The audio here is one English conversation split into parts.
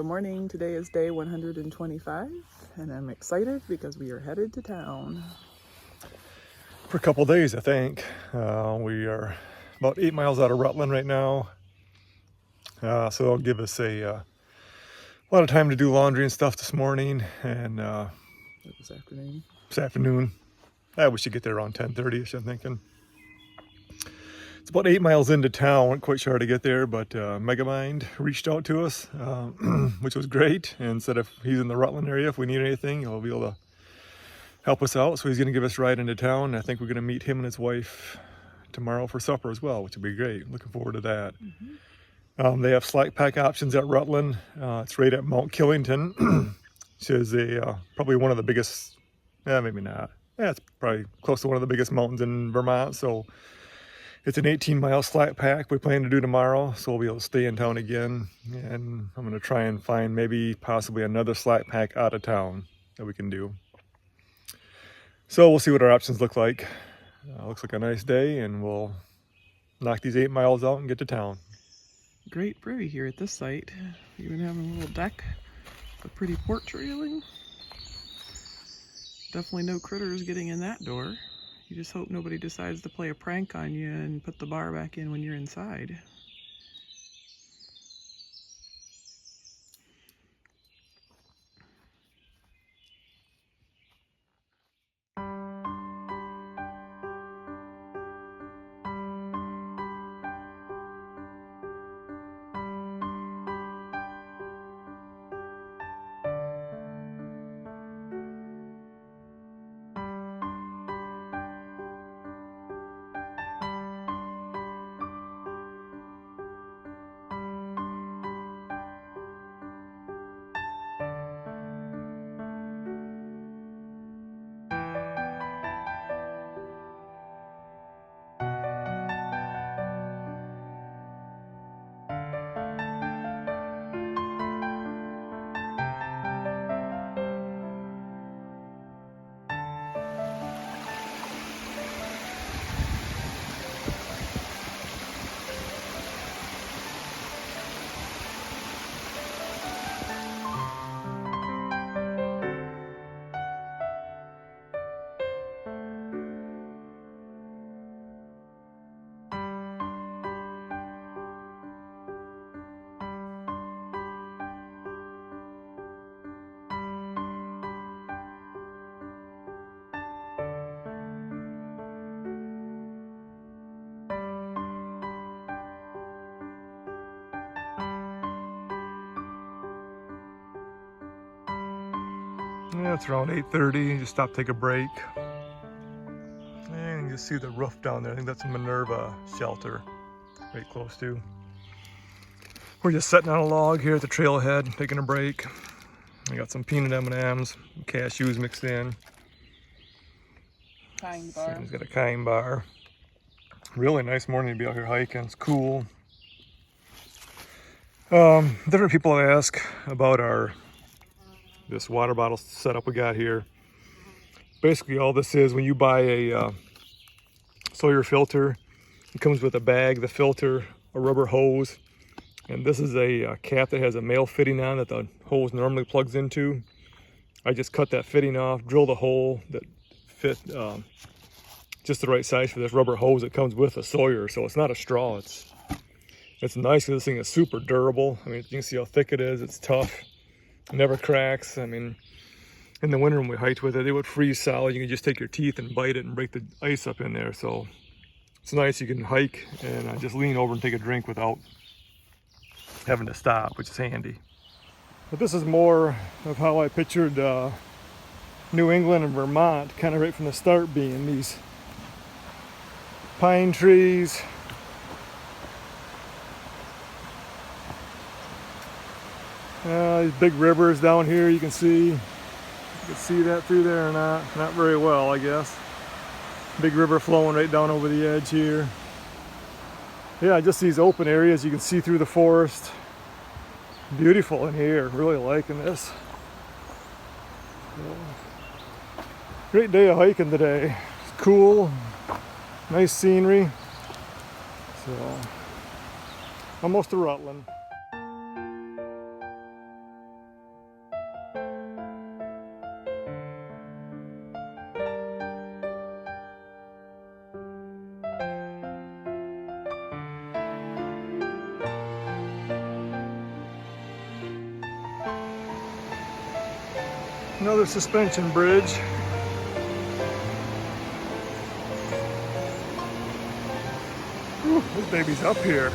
Good morning. Today is day 125 and I'm excited because we are headed to town. For a couple days, I think. We are about 8 miles out of Rutland right now. So it'll give us a lot of time to do laundry and stuff this morning and this afternoon. We should get there around 10:30ish, I'm thinking. It's about 8 miles into town. Weren't quite sure how to get there, but Megamind reached out to us, which was great, and said if he's in the Rutland area, if we need anything, he'll be able to help us out. So he's going to give us a ride into town. I think we're going to meet him and his wife tomorrow for supper as well, which will be great. Looking forward to that. They have slack pack options at Rutland. It's right at Mount Killington, which is probably one of the biggest, maybe not. It's probably close to one of the biggest mountains in Vermont. So it's an 18-mile slack pack we plan to do tomorrow. So we'll be able to stay in town again. And I'm going to try and find possibly another slack pack out of town that we can do. So we'll see what our options look like. Looks like a nice day, and we'll knock these 8 miles out and get to town. Great brewery here at this site. Even having a little deck, a pretty porch railing. Definitely no critters getting in that door. You just hope nobody decides to play a prank on you and put the bar back in when you're inside. Yeah, it's around 8:30. Just stop, take a break. And you see the roof down there. I think that's a Minerva shelter right close to. We're just sitting on a log here at the trailhead, taking a break. I got some peanut M&Ms, cashews mixed in. Kind bar. He's got a kind bar. Really nice morning to be out here hiking. It's cool. Different people ask about this water bottle setup we got here. Basically all this is, when you buy a Sawyer filter, it comes with a bag, the filter, a rubber hose, and this is a cap that has a male fitting on that the hose normally plugs into. I just cut that fitting off, drilled a hole that fit just the right size for this rubber hose that comes with a Sawyer. So it's not a straw, it's nice. This thing is super durable. I mean, you can see how thick it is. It's tough. It never cracks. I mean, in the winter when we hiked with it, it would freeze solid. You can just take your teeth and bite it and break the ice up in there. So it's nice. You can hike and just lean over and take a drink without having to stop, which is handy. But this is more of how I pictured New England and Vermont, kind of right from the start, being these pine trees. These big rivers down here, you can see that through there or not very well, I guess. Big river flowing right down over the edge here. Yeah, just these open areas, you can see through the forest. Beautiful in here, really liking this. Great day of hiking today. It's cool, nice scenery. So, almost to Rutland. Another suspension bridge. Whew, this baby's up here.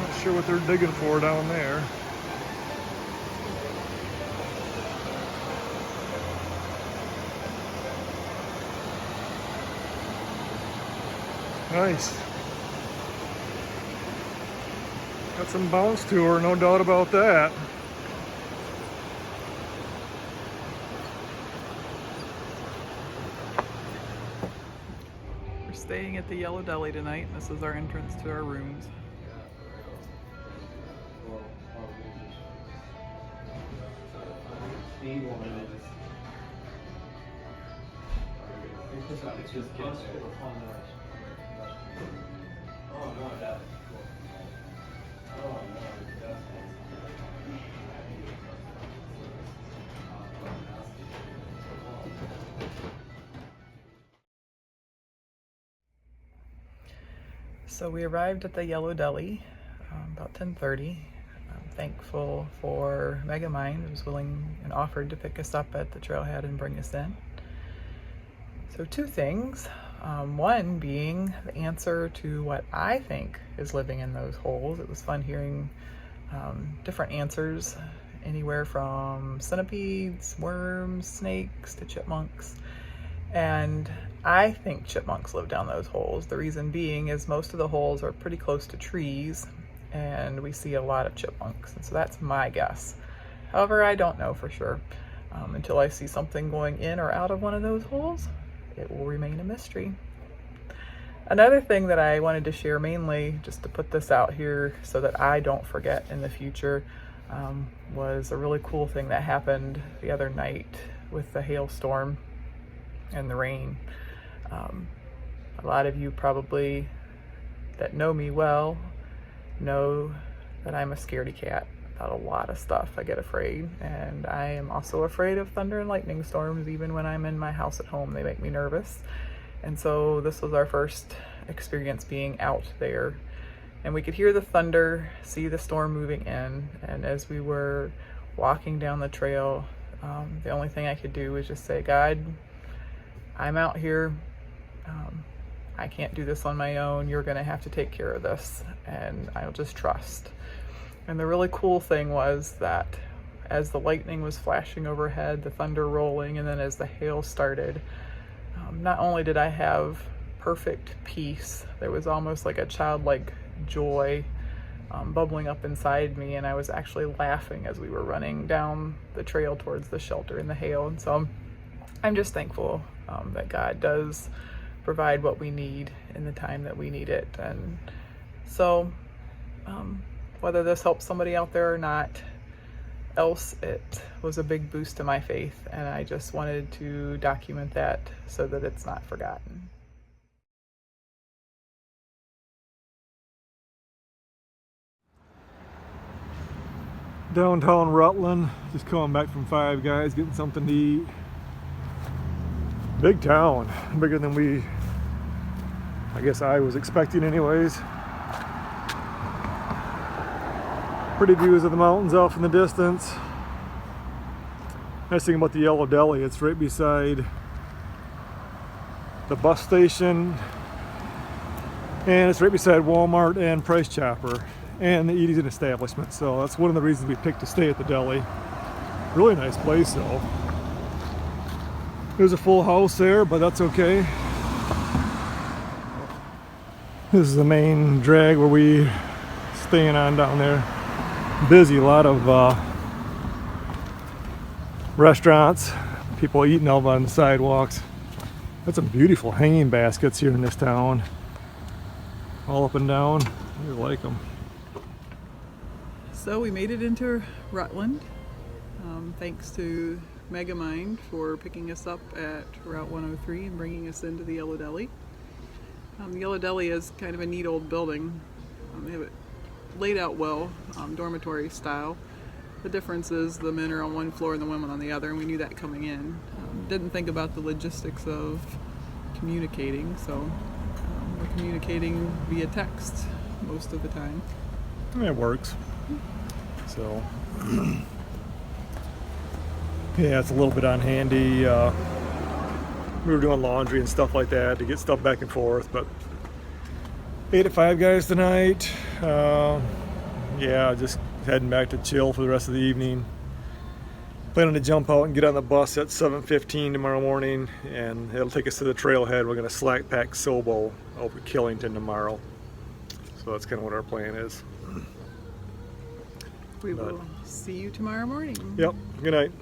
Not sure what they're digging for down there. Nice. Got some bounce to her, no doubt about that. We're staying at the Yellow Deli tonight, and this is our entrance to our rooms. So we arrived at the Yellow Deli about 10:30. I'm thankful for Megamind, who was willing and offered to pick us up at the trailhead and bring us in. So two things. One being the answer to what I think is living in those holes. It was fun hearing different answers, anywhere from centipedes, worms, snakes, to chipmunks. And I think chipmunks live down those holes. The reason being is most of the holes are pretty close to trees, and we see a lot of chipmunks. And so that's my guess. However, I don't know for sure. Until I see something going in or out of one of those holes, it will remain a mystery. Another thing that I wanted to share, mainly just to put this out here so that I don't forget in the future, was a really cool thing that happened the other night with the hailstorm and the rain. A lot of you probably that know me well know that I'm a scaredy cat about a lot of stuff. I get afraid, and I am also afraid of thunder and lightning storms. Even when I'm in my house at home, they make me nervous. And so this was our first experience being out there, and we could hear the thunder, see the storm moving in, and as we were walking down the trail, the only thing I could do was just say, God, I'm out here. I can't do this on my own. You're gonna have to take care of this, and I'll just trust. And the really cool thing was that as the lightning was flashing overhead, the thunder rolling, and then as the hail started, not only did I have perfect peace, there was almost like a childlike joy bubbling up inside me, and I was actually laughing as we were running down the trail towards the shelter in the hail. And so I'm just thankful that God does provide what we need in the time that we need it. And so whether this helps somebody out there or not else, it was a big boost to my faith, and I just wanted to document that so that it's not forgotten. Downtown Rutland, just coming back from Five Guys, getting something to eat. Big town, bigger than I guess I was expecting anyways. Pretty views of the mountains off in the distance. Nice thing about the Yellow Deli, it's right beside the bus station, and it's right beside Walmart and Price Chopper and the eating establishment. So that's one of the reasons we picked to stay at the deli. Really nice place though. There's a full house there, but that's okay. This is the main drag where we staying on down there. Busy, a lot of restaurants, people eating out on the sidewalks. Got some beautiful hanging baskets here in this town, all up and down. I really like them. So we made it into Rutland, thanks to Megamind for picking us up at Route 103 and bringing us into the Yellow Deli. The Yellow Deli is kind of a neat old building. They have it laid out well, dormitory style. The difference is the men are on one floor and the women on the other, and we knew that coming in. Didn't think about the logistics of communicating, so we're communicating via text most of the time. It works. So, yeah, it's a little bit on handy. We were doing laundry and stuff like that to get stuff back and forth, but 8 to 5 guys tonight. Yeah, just heading back to chill for the rest of the evening. Planning to jump out and get on the bus at 7:15 tomorrow morning, and it'll take us to the trailhead. We're going to slack pack NOBO over Killington tomorrow. So that's kind of what our plan is. We will see you tomorrow morning. Yep. Good night.